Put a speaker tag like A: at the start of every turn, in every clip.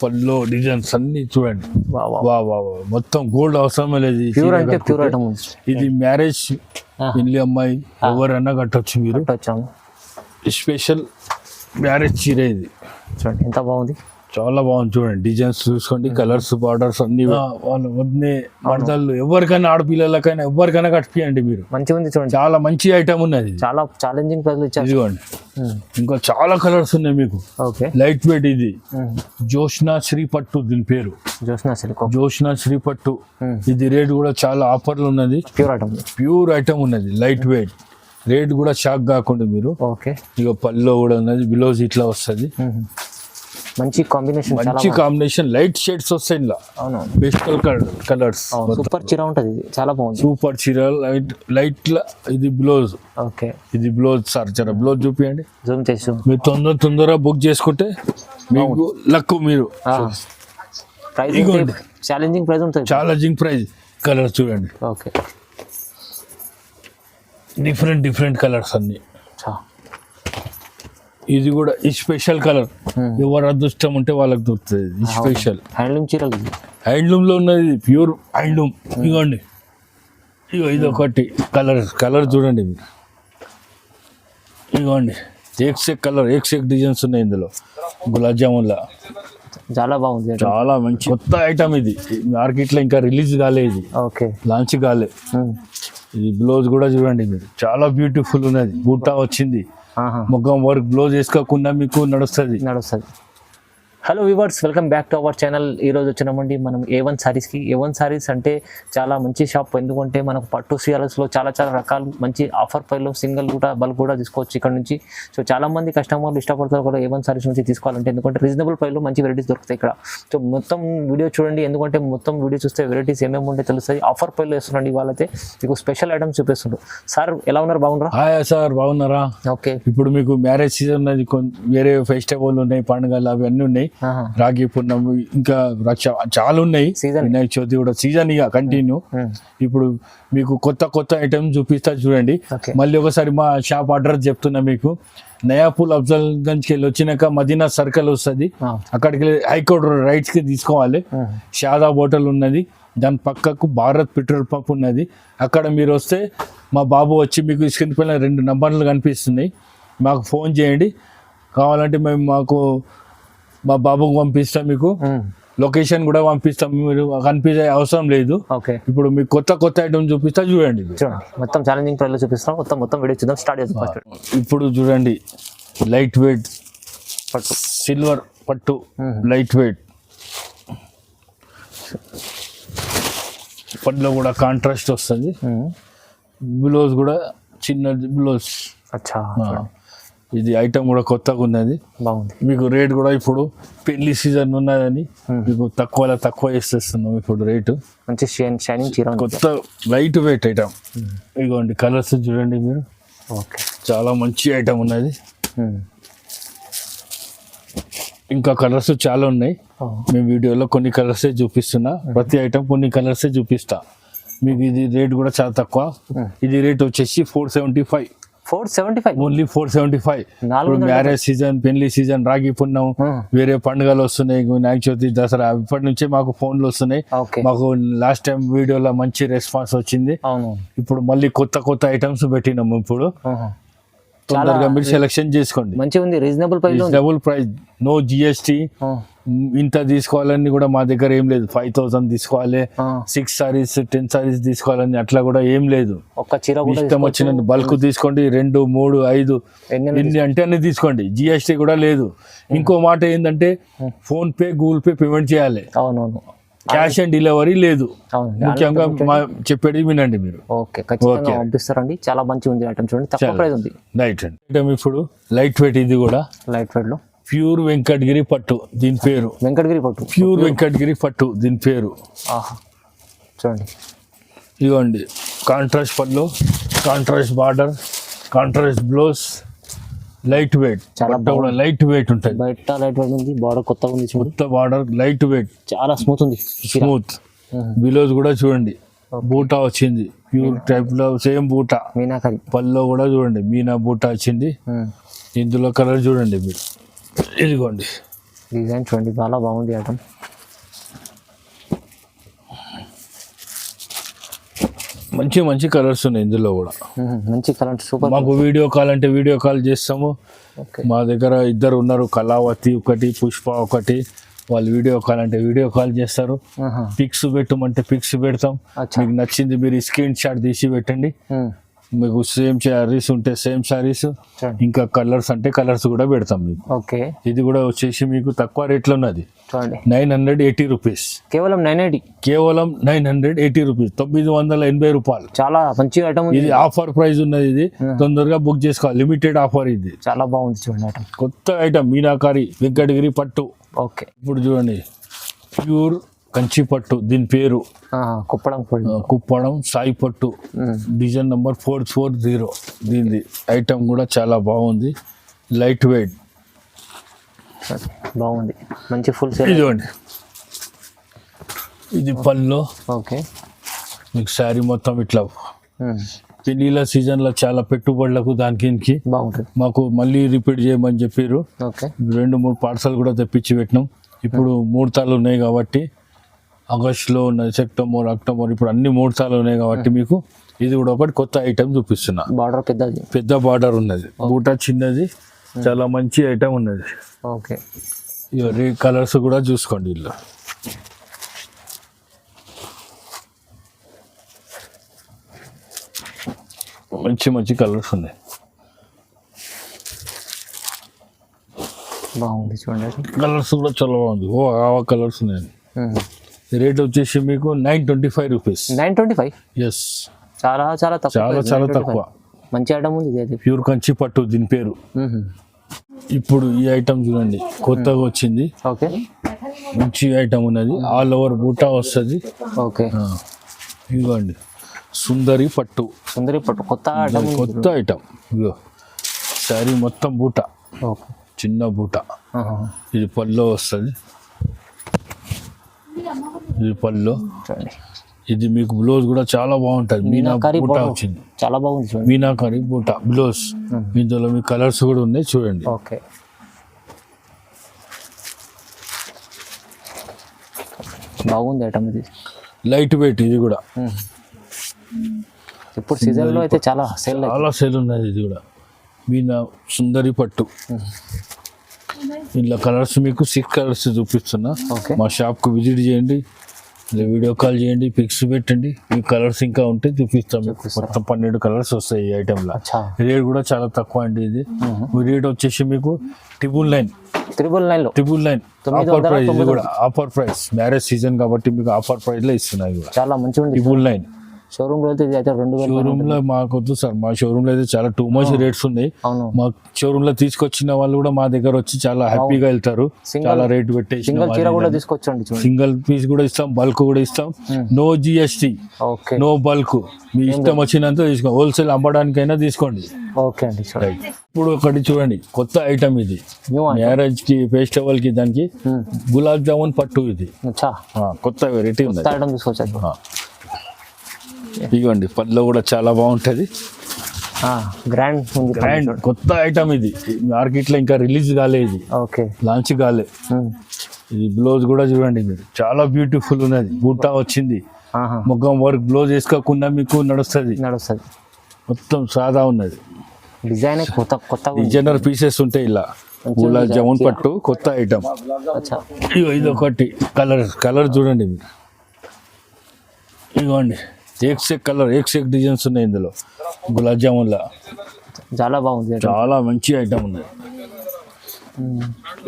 A: పళ్ళు డిజైన్స్ అన్ని చూడండి. వా వా వా మొత్తం గోల్డ్ అవసరమే లేదు.
B: ప్యూర్ అంటే ప్యూర్ ఐటమ్.
A: ఇది మ్యారేజ్ పెళ్లి అమ్మాయి ఎవరైనా కట్టొచ్చు మీరు. స్పెషల్ మ్యారేజ్ చీర ఇది.
B: చూడండి ఎంత బాగుంది,
A: చాలా బాగుంది. చూడండి డిజైన్స్ చూసుకోండి, కలర్స్ బార్డర్స్ అన్ని. వాళ్ళు వద్దే మడతలు ఎవరికైనా ఆడపిల్లలకైనా ఎవరికైనా కట్టియండి మీరు.
B: మంచిగా ఉంది చూడండి,
A: చాలా మంచి ఐటమ్ ఉన్నది.
B: చాలా ఛాలెంజింగ్ ప్రైస్ ఇచ్చారు.
A: ఇదిగోండి ఇంకా చాలా కలర్స్ ఉన్నాయి మీకు.
B: ఓకే
A: లైట్ వెయిట్ ఇది జోష్నా శ్రీ పట్టు దీని పేరు. జోష్నా శ్రీ పట్టు. ఇది రేట్ కూడా చాలా ఆఫర్లు ఉన్నది. ప్యూర్ ఐటమ్ ఉన్నది, లైట్ వెయిట్. రేట్ కూడా షాక్ కాకుండా మీరు.
B: ఓకే
A: ఇక పల్లో కూడా ఉన్నది, బ్లౌజ్ ఇట్లా వస్తుంది.
B: మంచి కాంబినేషన్,
A: మంచి కాంబినేషన్. లైట్ షేడ్స్ వస్తాయి ఇలా. Pastel colours.
B: సూపర్ చీర ఉంటది, చాలా బాగుంది.
A: సూపర్ చీర లైట్ ఇది బ్లౌజ్.
B: ఓకే
A: ఇది బ్లౌజ్. సార్ జర బ్లౌజ్ చూపియండి.
B: జూమ్ చేసి
A: మీరు తొందరగా బుక్ చేసుకుంటే మీకు లక్. మీరు
B: ఛాలెంజింగ్ ప్రైస్ ఉంటుంది.
A: Challenging price. కలర్ చూడండి.
B: ఓకే
A: డిఫరెంట్ కలర్స్ అన్ని. ఇది కూడా ఈ స్పెషల్ కలర్. ఎవరు అదృష్టం ఉంటే వాళ్ళకి దొరుకుతుంది. స్పెషల్
B: హ్యాండ్లూమ్ చీరలు.
A: హ్యాండ్లూమ్ లో ఉన్నది, ప్యూర్ హ్యాండ్లూమ్. ఇగోండి, ఇది ఒకటి కలర్ చూడండి. ఇగోండి ఏక్ కలర్, ఏక్ డిజైన్స్ ఉన్నాయి ఇందులో. గులాబ్ జామున్ లా
B: చాలా బాగుంది,
A: చాలా మంచి కొత్త ఐటమ్. ఇది మార్కెట్ లో ఇంకా రిలీజ్ కాలే, ఇది లాంచ్ కాలే. ఇది బ్లౌజ్ కూడా చూడండి మీరు, చాలా బ్యూటిఫుల్ ఉన్నది. బూటా వచ్చింది, మొగ్గం వర్క్. బ్లౌజ్ వేసుకోకుండా మీకు నడుస్తుంది.
B: Hello viewers, welcome back to our channel. ఈరోజు వచ్చినామండి మనం A1 సారీస్కి. A1 సారీస్ అంటే చాలా మంచి షాప్. ఎందుకంటే మనకు పట్టు సీరియల్స్లో చాలా రకాలు మంచి ఆఫర్ ప్రైస్లో సింగిల్ కూడా బల్క్ కూడా తీసుకోవచ్చు ఇక్కడ నుంచి. సో చాలామంది కస్టమర్లు ఇష్టపడతారు కూడా A1 సారీస్ నుంచి తీసుకోవాలంటే, ఎందుకంటే రీజనబుల్ ప్రైస్లో మంచి వెరైటీస్ దొరుకుతాయి ఇక్కడ. సో మొత్తం వీడియో చూడండి, ఎందుకంటే మొత్తం వీడియో చూస్తే వెరైటీస్ ఏమేమి ఉంటే తెలుస్తాయి. ఆఫర్ ప్రైస్లో వేస్తున్నాండి ఇవాళైతే మీకు స్పెషల్ ఐటమ్స్ చూపిస్తుండ్రు. సార్ ఎలా ఉన్నారు, బాగున్నారా?
A: హాయ్ సార్, బాగున్నారా? ఓకే. ఇప్పుడు మీకు మ్యారేజ్ సీజన్ ఉన్నది, వేరే ఫెస్టివల్ ఉన్నాయి, పండుగలు అవి అన్నీ ఉన్నాయి. రాఖీ పూర్ణమి ఇంకా చాలా ఉన్నాయి. వినాయక చవితి కూడా సీజన్ ఇక కంటిన్యూ. ఇప్పుడు మీకు కొత్త ఐటమ్ చూపిస్తా చూడండి. మళ్ళీ ఒకసారి మా షాప్ అడ్రస్ చెప్తున్నా మీకు. నయాపూల్ అఫ్జల్ గంజ్కి వెళ్ళి వచ్చినాక మదీనా సర్కిల్ వస్తుంది. అక్కడికి వెళ్ళి హైకోర్టు రైట్స్ కి తీసుకోవాలి. షాదాబ్ హోటల్ ఉన్నది, దాని పక్కకు భారత్ పెట్రోల్ పంప్ ఉన్నది. అక్కడ మీరు వస్తే మా బాబు వచ్చి మీకు స్క్రీన్ పైన 2 నంబర్లు కనిపిస్తున్నాయి, మాకు ఫోన్ చేయండి. కావాలంటే మేము మా బాబుకు పంపిస్తాం, మీకు లొకేషన్ కూడా పంపిస్తాం. మీరు కనిపించే అవసరం లేదు. ఇప్పుడు మీకు కొత్త ఐటమ్ చూపిస్తా చూడండి.
B: మొత్తం ఛాలెంజింగ్ ప్రైస్ లో చూపిస్తాం. మొత్తం వీడియో చూద్దాం, స్టార్ట్ చేద్దాం.
A: ఇప్పుడు చూడండి, లైట్ వెయిట్ పట్టు, సిల్వర్ పట్టు, లైట్ వెయిట్. పట్టులో కూడా కాంట్రాస్ట్ వస్తుంది. బ్లౌజ్ కూడా చిన్నది బ్లౌజ్. ఇది ఐటమ్ కూడా కొత్తగా ఉన్నది, బాగుంది. మీకు రేట్ కూడా ఇప్పుడు పెళ్లి సీజన్ ఉన్నదని మీకు తక్కువ చేసేస్తున్నాం ఇప్పుడు రేటు.
B: మంచి షైనింగ్ చీర,
A: కొత్త లైట్ వెయిట్ ఐటమ్. ఇదిగోండి కలర్స్ చూడండి మీరు.
B: ఓకే,
A: చాలా మంచి ఐటమ్ ఉన్నది. ఇంకా కలర్స్ చాలా ఉన్నాయి. మేము వీడియోలో కొన్ని కలర్సే చూపిస్తున్నా, ప్రతి ఐటమ్ కొన్ని కలర్సే చూపిస్తా మీకు. ఇది రేట్ కూడా చాలా తక్కువ. ఇది రేట్ వచ్చేసి 475. ఓన్లీ 475. మ్యారేజ్ సీజన్, పెళ్లి సీజన్, రాఖీ పుణ్యం, వేరే పండుగలు వస్తున్నాయి, వినాయక చవితి, దసరా, ఇప్పటి నుంచే మాకు ఫోన్లు వస్తున్నాయి. మాకు లాస్ట్ టైం వీడియోలో మంచి రెస్పాన్స్ వచ్చింది. ఇప్పుడు మళ్ళీ కొత్త ఐటమ్స్ పెట్టినాము. ఇప్పుడు తొందరగా మీరు సెలెక్షన్ చేసుకోండి.
B: మంచిగా ఉంది, రీజనబుల్
A: ప్రైస్, నో GST. ఇంత తీసుకోవాలని కూడా మా దగ్గర ఏం లేదు. 5000 తీసుకోవాలి, 6 సారీస్ 10 సారీస్ తీసుకోవాలని అట్లా కూడా ఏం లేదు.
B: ఒక్క చీర
A: ఇష్టం వచ్చినంత బల్క్ తీసుకోండి, 2, 3, 5 ఎన్ని అంటే అన్ని తీసుకోండి. GST కూడా లేదు. ఇంకో మాట ఏంటంటే phone pay, Google pay payment చేయాలి.
B: అవునవును,
A: క్యాష్ ఆన్ డెలివరీ లేదు. ముఖ్యంగా చెప్పేది వినండి మీరు.
B: ఓకే, ఖచ్చితంగా పంపిస్తారండి. చాలా మంచి ఉంది ఐటమ్, చూడండి తక్కువ ప్రైస్ ఉంది.
A: రైట్ అండి. ఇప్పుడు లైట్ వెయిట్, ఇది కూడా
B: లైట్ వెయిట్ లో
A: ప్యూర్ వెంకటగిరి పట్టు దీని పేరు.
B: వెంకటగిరి పట్టు,
A: ప్యూర్ వెంకటగిరి పట్టు దీని పేరు.
B: చూడండి,
A: ఇదిగోండి కాంట్రాస్ట్ పళ్ళు, contrast border, contrast blouse, light weight. కూడా లైట్ వెయిట్ ఉంటుంది.
B: బయట లైట్ వెయిట్ ఉంది, బార్డర్ కొత్తగా ఉంది.
A: కొత్త బార్డర్, లైట్ వెయిట్,
B: చాలా స్మూత్ ఉంది.
A: స్మూత్. బ్లౌజ్ కూడా చూడండి, బూటా వచ్చింది, ప్యూర్ టైప్ లో సేమ్ బూటా.
B: మీనాకరి
A: పళ్ళలో కూడా చూడండి మీనా బూటా వచ్చింది. ఇందులో కలర్ చూడండి మీరు. ఇదిగోండి
B: డిజైన్ చూడండి చాలా బాగుంది ఐటమ్.
A: మంచి మంచి కలర్స్ ఉన్నాయి ఇందులో కూడా.
B: మంచి కలర్ సూపర్.
A: మాకు వీడియో కాల్ అంటే వీడియో కాల్ చేస్తాము. మా దగ్గర ఇద్దరు ఉన్నారు, కళావతి ఒకటి, పుష్ప ఒకటి. వాళ్ళు వీడియో కాల్ అంటే వీడియో కాల్ చేస్తారు. పిక్స్ పెట్టమంటే పిక్స్ పెడతాం. మీకు నచ్చింది మీరు స్క్రీన్ షాట్ తీసి పెట్టండి. మీకు సేమ్ శారీస్ ఉంటే సేమ్ శారీస్, ఇంకా కలర్స్ అంటే కలర్స్ కూడా పెడతాం మీకు.
B: ఓకే,
A: ఇది కూడా వచ్చేసి మీకు తక్కువ రేట్లో ఉన్నది.
B: చూడండి
A: 980 రూపీస్,
B: కేవలం 980,
A: కేవలం 980 రూపీస్, 980 రూపాయలు.
B: చాలా మంచి ఐటమ్.
A: ఇది ఆఫర్ ప్రైస్ ఉన్నది. ఇది తొందరగా బుక్ చేసుకోవాలి, లిమిటెడ్ ఆఫర్. ఇది
B: చాలా బాగుంది చూడండి ఐటమ్.
A: కొత్త ఐటమ్ మీనాకారి వెంకటగిరి పట్టు.
B: ఓకే, ఇప్పుడు
A: చూడండి ప్యూర్ కంచి పట్టు, దీని పేరు కుప్పడం సాయి పట్టు, డిజైన్ నంబర్ 440. దీనిది ఐటమ్ కూడా చాలా బాగుంది, లైట్ వెయిట్
B: బాగుంది, మంచి ఫుల్ సెట్.
A: ఇదిగోండి, ఇది పళ్ళు.
B: ఓకే,
A: మీకు శారీ మొత్తం ఇట్లా పెళ్ళిళ్ళ సీజన్లో చాలా పెట్టుబడులకు దానికి
B: బాగుంటుంది.
A: మాకు మళ్ళీ రిపీట్ చేయమని చెప్పారు.
B: ఓకే,
A: 2-3 పార్సల్ కూడా తెప్పించి పెట్టినాం. ఇప్పుడు ముహూర్తాలు ఉన్నాయి కాబట్టి, ఆగస్టులో ఉన్నది, సెప్టెంబర్, అక్టోబర్, ఇప్పుడు అన్ని ముహూర్తాలు ఉన్నాయి కాబట్టి మీకు ఇది కూడా ఒకటి కొత్త ఐటమ్ చూపిస్తున్నా.
B: బార్డర్ పెద్దది,
A: పెద్ద బార్డర్ ఉన్నది, బూటా చిన్నది, చాలా మంచి ఐటమ్ ఉన్నది.
B: ఓకే,
A: ఇవి కలర్స్ కూడా చూసుకోండి. ఇల్లు మంచి మంచి కలర్స్ ఉన్నాయి.
B: బాగుంది చూడండి,
A: కలర్స్ కూడా చాలా బాగుంది. ఆ కలర్స్ ఉన్నాయి. రేట్ వచ్చేసి మీకు 925 రూపీస్.
B: 925?
A: ఎస్,
B: చాలా చాలా తక్కువ,
A: చాలా చాలా తక్కువ.
B: మంచి ఐటమ్ ఉంది ఇది,
A: ప్యూర్ కంచి పట్టు దీని పేరు. ఇప్పుడు ఈ ఐటమ్ చూడండి, కొత్తగా వచ్చింది.
B: ఓకే,
A: మంచి ఐటమ్ ఉన్నది, ఆల్ ఓవర్ బూటా వస్తుంది.
B: ఓకే,
A: ఇదిగోండి సుందరి పట్టు.
B: సుందరి పట్టు కొత్త ఐటమ్,
A: కొత్త ఐటమ్. ఇగో శారీ మొత్తం బూట, చిన్న బూట. ఇది పల్లో వస్తుంది, ఇది పల్లో. ఇది మీకు బ్లౌజ్ కూడా చాలా బాగుంటుంది, మీనాకారి బూటా వచ్చింది,
B: చాలా బాగుంది.
A: మీనాకారి బూటా బ్లౌజ్. ఇందులో మీ కలర్స్ కూడా ఉన్నాయి చూడండి.
B: ఓకే, బాగుంది ఐటమ్. ఇది
A: లైట్ వెయిట్, ఇది కూడా
B: ఇప్పుడు సీజన్లో అయితే చాలా
A: సేల్ ఉన్నది. ఇది కూడా మీనా సుందరి పట్టు. ఇలా కలర్స్ మీకు 6 కలర్స్ చూపిస్తున్నా. మా షాప్కు విజిట్ చేయండి, వీడియో కాల్ చేయండి, పిక్స్ పెట్టండి. ఈ కలర్స్ ఇంకా ఉంటే చూపిస్తాం. మొత్తం 12 కలర్స్ వస్తాయి ఈ ఐటెంలో. రేట్ కూడా చాలా తక్కువ అండి. ఇది రేట్ వచ్చేసి మీకు 999 ఆఫర్ ప్రైస్. ఇది కూడా ఆఫర్ ప్రైస్, మ్యారేజ్ సీజన్ కాబట్టి మీకు ఆఫర్ ప్రైస్ లో ఇస్తున్నాయి.
B: చాలా మంచిగా
A: 999.
B: షోరూమ్ లో అయితే 2000.
A: షోరూమ్ లో మాకు వద్దు సార్, మా షోరూమ్ లో అయితే చాలా టూ మచ్ రేట్స్ ఉన్నాయి. మా షోరూమ్ లో తీసుకొచ్చిన వాళ్ళు కూడా మా దగ్గర వచ్చి చాలా హ్యాపీగా వెళ్తారు. చాలా రేట్ పెట్టేసి సింగిల్ పీస్ కూడా ఇస్తాం, బల్క్ కూడా ఇస్తాం. నో జిఎస్టీ, నో బల్క్, మీ ఇష్టం వచ్చినంత తీసుకోండి. హోల్సేల్ అమ్మడానికైనా తీసుకోండి.
B: ఓకే అండి.
A: ఇప్పుడు ఒకటి చూడండి, కొత్త ఐటమ్ ఇది, మ్యారేజ్ కి ఫెస్టివల్ కి దానికి గులాబ్ జామున్ పట్టు. ఇది కొత్త వెరైటీ ఉంది. ఇదిగోండి, పళ్ళు కూడా చాలా బాగుంటుంది, గ్రాండ్ కొత్త ఐటమ్. ఇది మార్కెట్ లో ఇంకా రిలీజ్ కాలేదు, లాంచ్ కాలే. ఇది బ్లౌజ్ కూడా చూడండి మీరు, చాలా బ్యూటిఫుల్ ఉన్నది. బూటా వచ్చింది, మొగ్గం వర్క్ బ్లౌజ్ వేసుకోకుండా మీకు నడుస్తుంది. మొత్తం సాదా ఉన్నది. డిజైనర్ పీసెస్ ఉంటాయి. ఇలా గులాబ్ జామున్ పట్టు కొత్త ఐటమ్. ఇది ఒకటి కలర్ చూడండి మీరు. ఇదిగోండి, ఏక్ కలర్, ఏక్ డిజైన్స్ ఉన్నాయి ఇందులో. గులాబ్ జామున్ లా
B: చాలా బాగుంది,
A: చాలా మంచి ఐటమ్ ఉన్నది.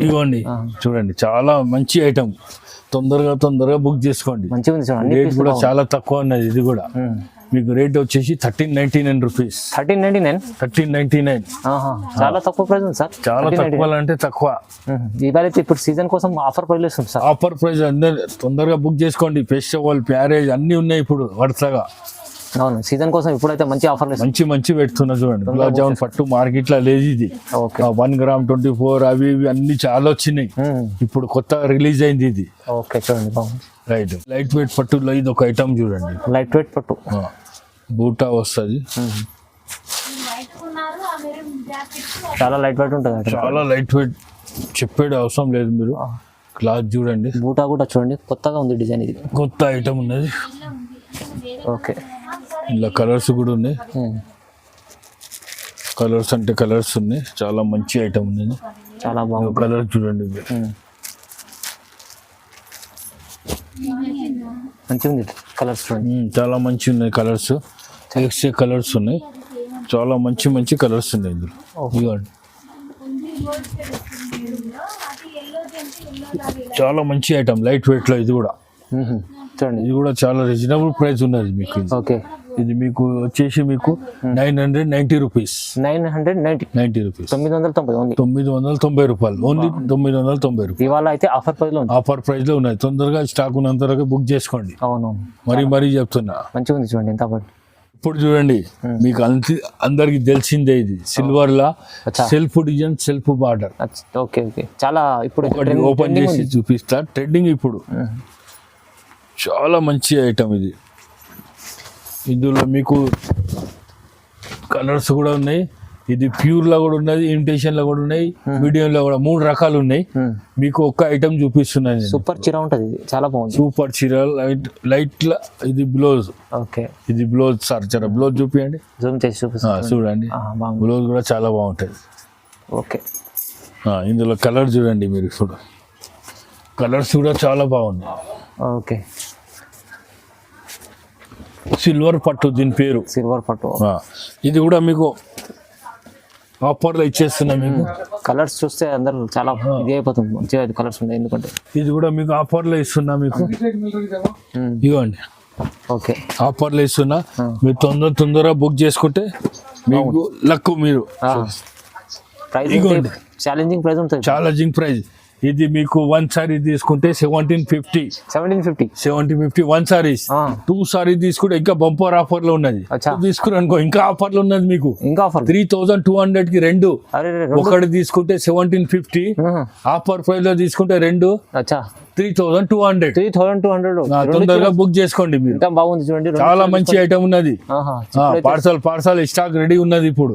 A: ఇదిగోండి చూడండి, చాలా మంచి ఐటమ్. తొందరగా బుక్ చేసుకోండి. రేట్ కూడా చాలా తక్కువ ఉన్నది. ఇది కూడా మీకు రేట్ వచ్చేసి 1399 రూపీస్. 1399
B: చాలా తక్కువ ప్రైస్ ఉంది సార్.
A: చాలా తక్కువ అంటే తక్కువ.
B: ఇప్పుడు సీజన్ కోసం ఆఫర్ ప్రైస్ ఉంది సార్.
A: ఆఫర్ ప్రైస్ అందరు తొందరగా బుక్ చేసుకోండి. ఫెస్టివల్, మ్యారేజ్ అన్ని ఉన్నాయి ఇప్పుడు వరుసగా.
B: అవును, సీజన్ కోసం ఇప్పుడైతే మంచి ఆఫర్
A: మంచి పెడుతున్నా చూడండి. గులాబ్ జామున్ పట్టు మార్కెట్ లో లేదు. ఇది 1 గ్రామ్ 24 అవి ఇవి అన్ని చాలా వచ్చినాయి. ఇప్పుడు కొత్త రిలీజ్ అయింది ఇది.
B: ఓకే, చూడండి బాగుంది.
A: రైట్, లైట్ వెయిట్ పట్టులో ఇది ఒక ఐటమ్ చూడండి.
B: లైట్ వెయిట్ పట్టు,
A: బూటా వస్తుంది,
B: చాలా లైట్ వెయిట్ ఉంటుంది.
A: చాలా లైట్ వెయిట్ చెప్పేది అవసరం లేదు, మీరు క్లాత్ చూడండి.
B: బూటా కూడా చూడండి, కొత్తగా ఉంది డిజైన్ ఇది.
A: కొత్త ఐటమ్ ఉన్నది.
B: ఓకే,
A: ఇలా కలర్స్ కూడా ఉన్నాయి. కలర్స్ అంటే కలర్స్ ఉన్నాయి. చాలా మంచి ఐటమ్ ఉన్నది.
B: చాలా బాగుంది.
A: కలర్ చూడండి మీరు.
B: మంచిగా ఉంది కలర్స్ చూడండి.
A: చాలా మంచి ఉన్నాయి కలర్స్. ఎక్స్ట్రా కలర్స్ ఉన్నాయి. చాలా మంచి మంచి కలర్స్ ఉన్నాయి ఇందులో. ఇవ్వండి, చాలా మంచి ఐటమ్, లైట్ వెయిట్ లో. ఇది కూడా
B: చూడండి,
A: ఇది కూడా చాలా రీజనబుల్ ప్రైస్ ఉన్నది మీకు.
B: ఓకే,
A: ఇది మీకు వచ్చేసి మీకు 990 రూపీస్.
B: 990
A: రూపీస్,
B: 990
A: రూపాయలు ఓన్లీ. 990 రూపాయలు
B: ఇవాళ అయితే ఆఫర్ ప్రైస్ లో ఉంది.
A: ఆఫర్ ప్రైస్ లో ఉన్నాయి. తొందరగా స్టాక్ ఉన్నంతవరకు బుక్ చేసుకోండి.
B: అవునవును,
A: మరీ చెప్తున్నా.
B: మంచిగా ఉంది చూడండి ఎంత.
A: ఇప్పుడు చూడండి, మీకు అందరికి తెలిసిందే, ఇది సిల్వర్ లా self design, self border.
B: Okay okay, చాలా ఇప్పుడు
A: ఒకటి ఓపెన్ చేసి చూపిస్తా. ట్రెండింగ్ ఇప్పుడు. చాలా మంచి ఐటమ్ ఇది. ఇందులో మీకు కలర్స్ కూడా ఉన్నాయి. ఇది ప్యూర్ లో కూడా ఉన్నది, ఇమిటేషన్ లో కూడా ఉన్నాయి, మీడియం లో కూడా. 3 రకాలు ఉన్నాయి. మీకు ఒక్క ఐటమ్ చూపిస్తున్నాను.
B: సూపర్ చీర ఉంటది, చాలా బాగుంది.
A: సూపర్ చీర, లైట్ లా. ఇది బ్లౌజ్.
B: ఓకే,
A: ఇది బ్లౌజ్. సార్ జర బ్లౌజ్ చూపించండి.
B: జూమ్ చేసి చూపిస్తాను
A: చూడండి. బ్లౌజ్ కూడా చాలా బాగుంటది.
B: ఓకే,
A: ఇందులో కలర్ చూడండి మీరు. ఇప్పుడు కలర్స్ కూడా చాలా బాగున్నాయి.
B: ఓకే,
A: సిల్వర్ పట్టు దీని పేరు.
B: సిల్వర్ పట్టు.
A: ఇది కూడా మీకు ఆఫర్లో ఇచ్చేస్తున్నా మీకు.
B: కలర్స్ చూస్తే అందరూ చాలా ఇది అయిపోతుంది, మంచిగా కలర్స్ ఉన్నాయి. ఎందుకంటే ఇది
A: కూడా మీకు ఆఫర్లో ఇస్తున్నా మీకు. ఇవ్వండి,
B: ఓకే,
A: ఆఫర్లో ఇస్తున్నా. మీరు తొందరగా బుక్ చేసుకుంటే మీకు లక్. మీరు
B: ప్రైస్ ఛాలెంజింగ్ ప్రైస్ ఉంటుంది.
A: Challenging price. ఇది మీకు 1 సారీ తీసుకుంటే 1750 1 సారీస్. 2 సారీ తీసుకుంటే ఇంకా బంపర్ ఆఫర్ లో ఉన్నది. తీసుకుని అనుకో, ఇంకా ఆఫర్ లో ఉన్నది మీకు.
B: ఇంకా ఆఫర్
A: 3200 కి 2. ఒకటి తీసుకుంటే 1750. ఆఫర్ ప్రైస్ లో తీసుకుంటే 2 3200. తొందరగా బుక్ చేసుకోండి మీరు.
B: బాగుంది చూడండి,
A: చాలా మంచి ఐటమ్ ఉన్నది. పార్సల్ స్టాక్ రెడీ ఉన్నది ఇప్పుడు.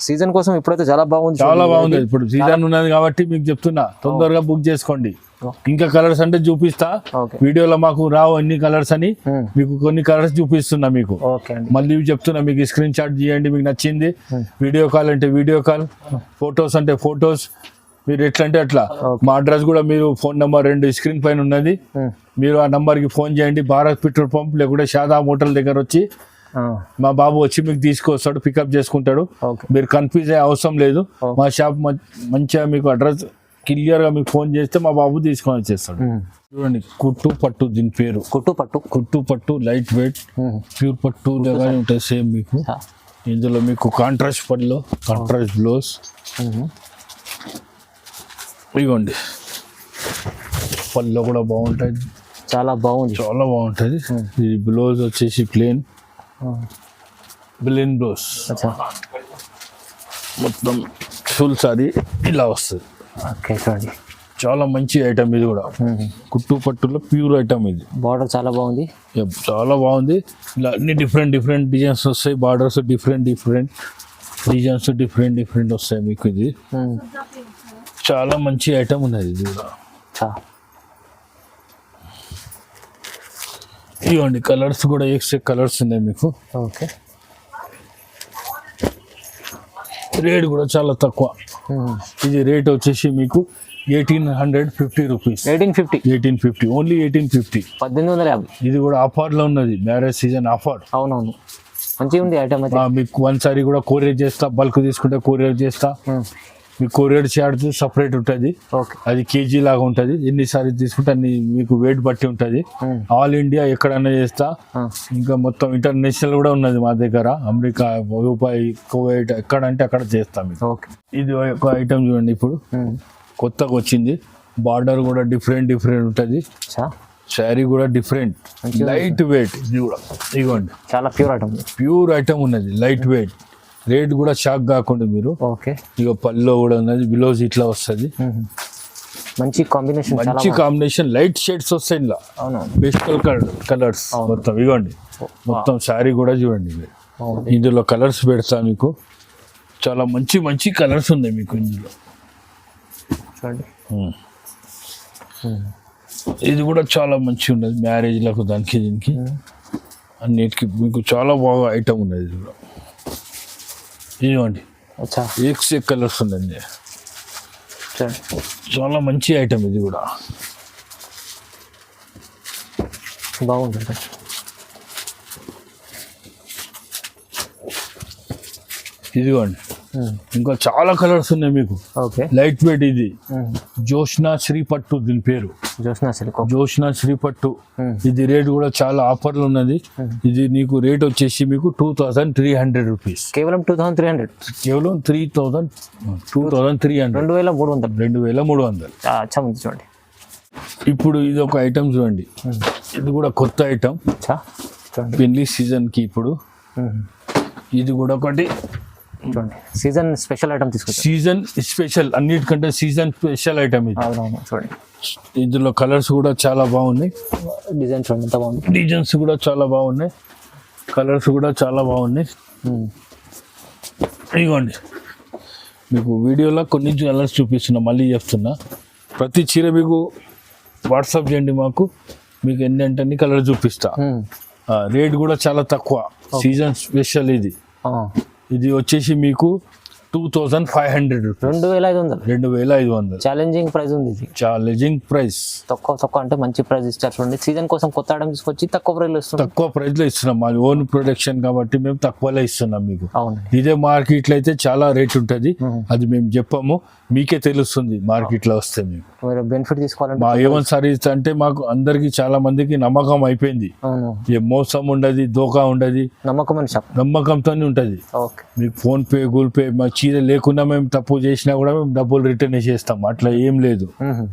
B: సీజన్ కోసం ఇప్పుడైతే చాలా బాగుంది.
A: చాలా బాగుంది. ఇప్పుడు సీజన్ ఉన్నది కాబట్టి మీకు చెప్తున్నా, తొందరగా బుక్ చేసుకోండి. ఇంకా కలర్స్ అంటే చూపిస్తా. వీడియోలో మాకు రావు అన్ని కలర్స్ అని, మీకు కొన్ని కలర్స్ చూపిస్తున్నా మీకు. మళ్ళీ చెప్తున్నా, మీకు స్క్రీన్ షాట్ చేయండి మీకు నచ్చింది. వీడియో కాల్ అంటే వీడియో కాల్, ఫొటోస్ అంటే ఫొటోస్. మీరు ఎట్లా అంటే అట్లా. మా అడ్రస్ కూడా మీరు ఫోన్ నెంబర్ 2 స్క్రీన్ పైన ఉన్నది. మీరు ఆ నంబర్ కి ఫోన్ చేయండి. భారత్ పెట్రోల్ పంప్ లేకుంటే షాదా హోటల్ దగ్గర వచ్చి మా బాబు వచ్చి మీకు తీసుకొస్తాడు, పికప్ చేసుకుంటాడు. మీరు కన్ఫ్యూజ్ అయ్యే అవసరం లేదు. మా షాప్ మంచిగా మీకు అడ్రస్ క్లియర్ గా మీకు ఫోన్ చేస్తే మా బాబు తీసుకొని వచ్చేస్తాడు. చూడండి, కుట్టు పట్టు దీని పేరు. కుట్టు పట్టు లైట్ వెయిట్ ప్యూర్ పట్టు లాగానే ఉంటుంది సేమ్ మీకు. ఇందులో మీకు కాంట్రాస్ట్ పళ్ళు, కాంట్రాస్ట్ బ్లౌజ్. ఇవ్వండి, పళ్ళు కూడా బాగుంటుంది.
B: చాలా బాగుంటుంది.
A: ఇది బ్లౌజ్ వచ్చేసి ప్లేన్ బ్లౌజ్. మొత్తం ఫుల్ సారీ ఇలా వస్తుంది. చాలా మంచి ఐటమ్ ఇది కూడా. కుట్టు పట్టులో ప్యూర్ ఐటమ్ ఇది.
B: బార్డర్ చాలా బాగుంది.
A: ఇలా అన్ని డిఫరెంట్ డిజైన్స్ వస్తాయి. బార్డర్స్ డిఫరెంట్ డిజైన్స్ డిఫరెంట్ వస్తాయి మీకు. ఇది చాలా మంచి ఐటమ్ ఉన్నది. ఇది కూడా ఇవ్వండి, కలర్స్ కూడా ఎక్స్ట్రా కలర్స్ ఉన్నాయి మీకు.
B: ఓకే,
A: రేట్ కూడా చాలా తక్కువ. ఇది రేట్ వచ్చేసి మీకు 1850 రూపీస్. 1850 ఓన్లీ 1850.
B: 1850.
A: ఇది కూడా ఆఫర్ లో ఉన్నది, మ్యారేజ్ సీజన్ ఆఫర్.
B: అవునవును, మంచిగా ఉంది ఐటమ్.
A: మీకు 1 సారీ కూడా కొరియర్ చేస్తా. బల్క్ తీసుకుంటే కొరియర్ చేస్తా. మీకు కొరియర్ చార్జ్ సపరేట్ ఉంటుంది. అది కేజీ లాగా ఉంటుంది. ఎన్ని సారీ తీసుకుంటే అన్ని మీకు వెయిట్ బట్టి ఉంటుంది. ఆల్ ఇండియా ఎక్కడైనా చేస్తా. ఇంకా మొత్తం ఇంటర్నేషనల్ కూడా ఉన్నది మా దగ్గర. అమెరికా, దుబాయ్, కువైట్ ఎక్కడంటే అక్కడ చేస్తాం మీకు. ఇది ఒక ఐటమ్ చూడండి, ఇప్పుడు కొత్తగా వచ్చింది. బార్డర్ కూడా డిఫరెంట్ ఉంటుంది. శారీ కూడా డిఫరెంట్, లైట్ వెయిట్. ఇది కూడా ఇవ్వండి,
B: చాలా ప్యూర్ ఐటమ్
A: ఉన్నది, లైట్ వెయిట్. రేట్ కూడా షాక్ కాకుండా మీరు. ఇక పల్లో కూడా ఉన్నది. బ్లౌజ్ ఇట్లా వస్తుంది.
B: మంచి
A: కాంబినేషన్ లైట్ షేడ్స్ వస్తాయి ఇలా. పేస్టల్ కలర్స్ మొత్తం. ఇవ్వండి, మొత్తం శారీ కూడా చూడండి మీరు. ఇందులో కలర్స్ పెడతా మీకు. చాలా మంచి కలర్స్ ఉన్నాయి మీకు ఇందులో.
B: చూడండి.
A: ఇది కూడా చాలా మంచిగా ఉన్నది మ్యారేజ్లకు దానికి దీనికి అన్నిటికి మీకు చాలా బాగా ఐటమ్ ఉన్నది ఇది కూడా. ఇదిగోండి
B: అచ్చా
A: ఎక్స్ కలర్స్ ఉందండి,
B: చూడండి.
A: చాలా మంచి ఐటమ్ ఇది కూడా.
B: బాగుంటుంది.
A: ఇదిగోండి ఇంకా చాలా కలర్స్ ఉన్నాయి మీకు.
B: ఓకే.
A: లైట్ వెయిట్ ఇది జోష్నా శ్రీపట్టు దీని పేరు.
B: జోష్నా సిల్క్.
A: జోష్నా శ్రీపట్టు. ఇది రేట్ కూడా చాలా ఆఫర్లు ఉన్నది. ఇది నీకు రేట్ వచ్చేసి మీకు 2300 రూపీస్.
B: కేవలం 2300.
A: కేవలం 2300.
B: 2300.
A: 2300.
B: అచ్చా ఉంది చూడండి.
A: ఇప్పుడు ఇది ఒక ఐటమ్ చూడండి, ఇది కూడా కొత్త ఐటమ్
B: అచ్చా చూడండి.
A: పెళ్లి సీజన్కి ఇప్పుడు ఇది కూడా ఒకటి
B: చూడండి. సీజన్ స్పెషల్ ఐటమ్ తీసుకొచ్చారు.
A: సీజన్ స్పెషల్, అన్నిటికంటే సీజన్ స్పెషల్ ఐటమ్ ఇది.
B: అవునవును చూడండి.
A: ఇందులో కలర్స్ కూడా చాలా బాగున్నాయి.
B: డిజైన్ చూడండి ఎంత బాగుంది.
A: డిజైన్స్ కూడా చాలా బాగున్నాయి, కలర్స్ కూడా చాలా బాగున్నాయి. ఇదిగోండి మీకు వీడియోలో కొన్ని కలర్స్ చూపిస్తున్నా, మళ్ళీ చెప్తున్నా. ప్రతి చీర మీకు వాట్సాప్ చేయండి మాకు, మీకు ఎన్ని అన్ని కలర్ చూపిస్తా. రేట్ కూడా చాలా తక్కువ, సీజన్ స్పెషల్ ఇది. ఇది వచ్చేసి మీకు 2500 రూపీస్.
B: 2500.
A: 2500.
B: ఛాలెంజింగ్ ప్రైస్ ఉంది ఇది.
A: Challenging price.
B: తక్కువ అంటే మంచి ప్రైస్ ఇస్తారు చూడండి. సీజన్ కోసం కొత్త ఐటమ్ తీసుకొచ్చి తక్కువ ప్రైస్లో ఇస్తున్నాం.
A: తక్కువ ప్రైస్లో ఇస్తున్నాం, మా ఓన్ ప్రొడక్షన్ కాబట్టి మేము తక్కువలో ఇస్తున్నాం మీకు.
B: అవును.
A: ఇదే మార్కెట్లో అయితే చాలా రేట్ ఉంటుంది, అది మేము చెప్పాము, మీకే తెలుస్తుంది మార్కెట్లో వస్తే. మేము
B: మీరు బెనిఫిట్ తీసుకోవాలంటే
A: మా A1 సారీస్ అంటే మాకు అందరికి చాలా మందికి నమ్మకం అయిపోయింది.
B: అవును.
A: ఏ మోసం ఉండదు, దోకా ఉండదు,
B: నమ్మకమైన షాప్.
A: నమ్మకంతోనే ఉంటుంది.
B: ఓకే.
A: మీకు ఫోన్ పే, గూగుల్ పే, మా చీర లేకుండా మేము తప్పు చేసినా కూడా మేము డబ్బులు రిటర్న్ చేస్తాం, అట్లా ఏం లేదు.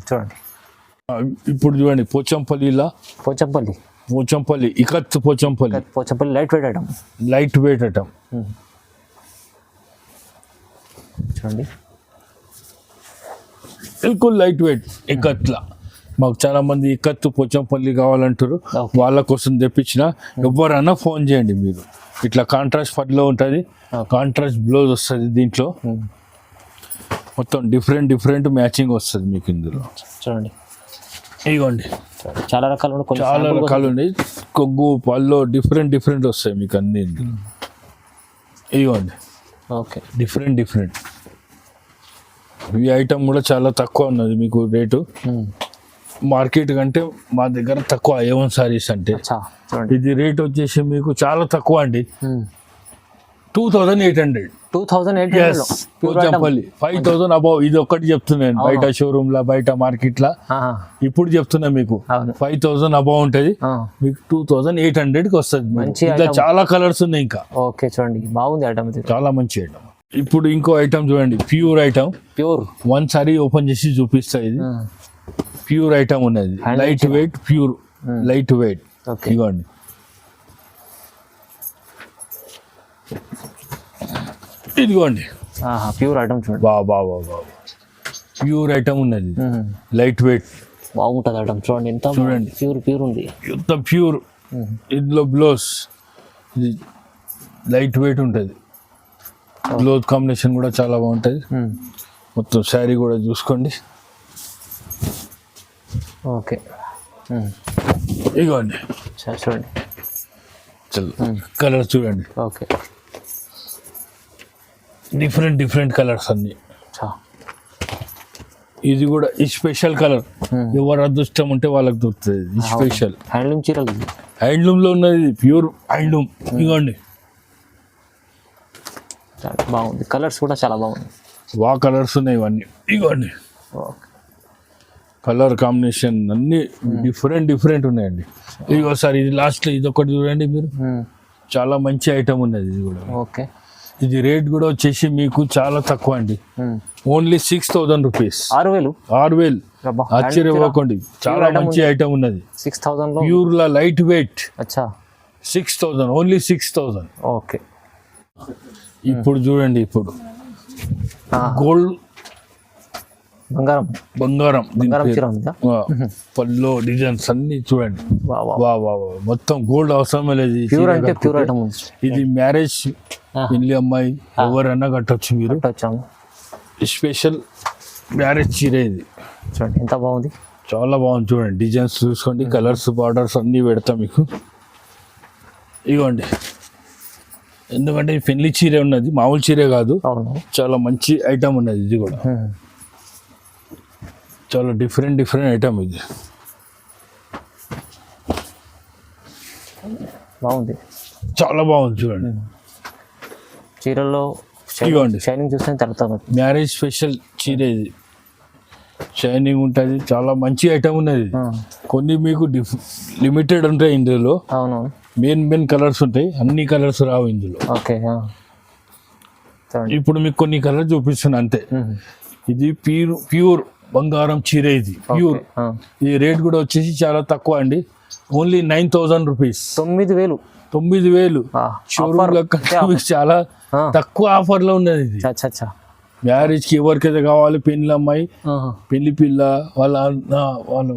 B: చూడండి
A: ఇప్పుడు చూడండి పోచంపల్లిలా, Pochampally ikat Pochampally
B: light weight item.
A: Light weight item
B: చూడండి.
A: బిల్కుల్ లైట్ వెయిట్ ఇకత్లా. మాకు చాలా మంది ఇకత్తు పోచంపల్లి కావాలంటారు, వాళ్ళ కోసం తెప్పించిన. ఎవరైనా ఫోన్ చేయండి మీరు. ఇట్లా కాంట్రాస్ట్ పట్టులో ఉంటుంది, కాంట్రాస్ట్ బ్లౌజ్ వస్తుంది దీంట్లో. మొత్తం డిఫరెంట్ మ్యాచింగ్ వస్తుంది మీకు ఇందులో.
B: చూడండి
A: ఇదిగోండి
B: చాలా రకాలు
A: చాలా రకాలు ఉన్నాయి. కొంగు పళ్ళు డిఫరెంట్ వస్తాయి మీకు అన్ని ఇందులో. ఇదిగోండి
B: ఓకే.
A: డిఫరెంట్ ఈ ఐటమ్ కూడా చాలా తక్కువ ఉన్నది మీకు రేటు. మార్కెట్ కంటే మా దగ్గర తక్కువ A1 సారీస్ అంటే. ఇది రేట్ వచ్చేసి మీకు చాలా తక్కువ అండి, 2800.
B: 2800.
A: పోచంపల్లి 5000 అబౌవ్. ఇది ఒక్కటి చెప్తున్నాను, బయట షోరూమ్ లా బయట మార్కెట్ లా ఇప్పుడు చెప్తున్నా మీకు 5000 అబౌవ్ ఉంటది, మీకు 2800కి వస్తుంది. ఇంకా చాలా కలర్స్ ఉన్నాయి ఇంకా.
B: ఓకే చూడండి బాగుంది ఐటమ్,
A: చాలా మంచి ఐటమ్. ఇప్పుడు ఇంకో ఐటమ్ చూడండి, pure item. One sorry open చేసి చూపిస్తా. ఇది ప్యూర్ ఐటమ్ ఉన్నది, light weight, pure light weight. ఇదిగోండి ఇదిగోండి
B: ప్యూర్ ఐటమ్ చూడండి.
A: బాబా ప్యూర్ ఐటమ్ ఉన్నది, లైట్ వెయిట్
B: బాగుంటుంది ఐటమ్. చూడండి ఎంత చూడండి, ప్యూర్ ఉంది,
A: ఎంత ప్యూర్. ఇందులో బ్లౌజ్ ఇది లైట్ వెయిట్ ఉంటుంది, బ్లౌజ్ కాంబినేషన్ కూడా చాలా బాగుంటుంది. మొత్తం శారీ కూడా చూసుకోండి.
B: ఓకే
A: ఇదిగోండి
B: చూడండి,
A: కలర్స్ చూడండి.
B: ఓకే
A: డిఫరెంట్ కలర్స్ అన్ని. ఇది కూడా ఈ స్పెషల్ కలర్, ఎవరు అదృష్టం ఉంటే వాళ్ళకి దొరుకుతుంది. ఈ స్పెషల్
B: హ్యాండ్లూమ్ చీరలు,
A: హ్యాండ్లూమ్లో ఉన్నది, ప్యూర్ హ్యాండ్లూమ్. ఇదిగోండి
B: బాగుంది, కలర్స్ కూడా చాలా బాగుంది.
A: కలర్స్ ఉన్నాయి ఇవన్నీ. ఇదిగోండి కలర్ కాంబినేషన్ అన్ని డిఫరెంట్ ఉన్నాయండి. ఇదిగోసారి ఇది లాస్ట్ ఇది ఒకటి చూడండి మీరు, చాలా మంచి ఐటమ్ ఉన్నది ఇది కూడా.
B: ఓకే.
A: ఇది రేట్ కూడా వచ్చేసి మీకు చాలా తక్కువ అండి, ఓన్లీ 6000 రూపీస్. 6000. ఆశ్చర్యపోకండి, చాలా మంచి ఐటమ్ ఉన్నది.
B: 6000
A: ప్యూర్ లా లైట్ వెయిట్. 6000, ఓన్లీ 6000.
B: ఓకే.
A: ఇప్పుడు చూడండి, ఇప్పుడు గోల్డ్ బంగారం పళ్ళు డిజైన్స్ అన్ని చూడండి. మొత్తం గోల్డ్ అవసరమే లేదు. ఇది మ్యారేజ్ పెళ్లి అమ్మాయి ఎవరైనా కట్టొచ్చు మీరు. స్పెషల్ మ్యారేజ్ చీర ఇది
B: చూడండి ఎంత బాగుంది.
A: చాలా బాగుంది చూడండి, డిజైన్స్ చూసుకోండి, కలర్స్ బార్డర్స్ అన్నీ పెడతాం మీకు. ఇవ్వండి, ఎందుకంటే ఈ పెళ్లి చీర ఉన్నది, మామూలు చీరే కాదు,
B: అవును.
A: చాలా మంచి ఐటమ్ ఉన్నది. ఇది కూడా చాలా డిఫరెంట్ ఐటమ్ ఇది.
B: బాగుంది,
A: చాలా బాగుంది చూడండి.
B: చీరల్లో
A: ఇవ్వండి,
B: షైనింగ్ చూస్తే తరుగుతుంది.
A: మ్యారేజ్ స్పెషల్ చీర ఇది, షైనింగ్ ఉంటుంది, చాలా మంచి ఐటమ్ ఉన్నది. కొన్ని మీకు లిమిటెడ్ ఉంటాయి ఇందులో,
B: అవును.
A: మెయిన్ కలర్స్ ఉంటాయి, అన్ని కలర్స్ రావు ఇందులో.
B: ఓకే,
A: ఇప్పుడు మీకు కొన్ని కలర్స్ చూపిస్తున్నా అంతే. ఇది ప్యూర్ బంగారం చీర, ఇది ప్యూర్. ఈ రేట్ కూడా వచ్చేసి చాలా తక్కువ అండి, ఓన్లీ 9,000 రూపీస్. 9,000 షోరూమ్ చాలా తక్కువ ఆఫర్ లో ఉన్నది ఇది. మ్యారేజ్ కి ఎవరికైతే కావాలి, పెళ్లి అమ్మాయి, పెళ్లి పిల్ల, వాళ్ళ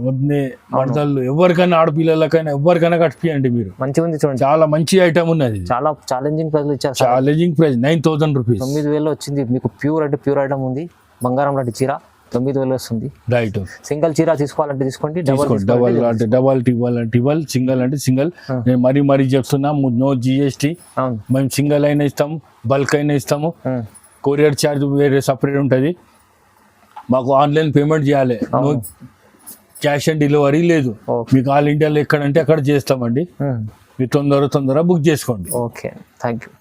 A: వదినే, మరదళ్ళు, ఎవరికైనా ఆడపిల్లలకైనా ఎవరికైనా కట్టియండి మీరు.
B: మంచిగా ఉంది చూడండి,
A: చాలా మంచి ఐటమ్ ఉన్నది.
B: చాలా ఛాలెంజింగ్ ప్రైస్ ఇచ్చారు.
A: Challenging price 9,000 rupees.
B: 9,000 వచ్చింది మీకు. ప్యూర్ అంటే ప్యూర్ ఐటమ్ ఉంది, బంగారం లాంటి చీర 9,000 వస్తుంది.
A: రైట్.
B: సింగిల్ చీర తీసుకోవాలంటే తీసుకోండి,
A: డబల్ అంటే డబల్, టిబల్, సింగిల్ అంటే సింగిల్. నేను మరీ చెప్తున్నా, నో GST. మేము సింగిల్ అయినా ఇస్తాము, బల్క్ అయినా ఇస్తాము. కొరియర్ ఛార్జ్ వేరే సపరేట్ ఉంటుంది. మాకు ఆన్లైన్ పేమెంట్ చేయాలి, నో క్యాష్ ఆన్ డెలివరీ లేదు. మీకు ఆల్ ఇండియాలో ఎక్కడంటే అక్కడ చేస్తామండి. మీరు తొందర బుక్ చేసుకోండి.
B: Okay, thank you.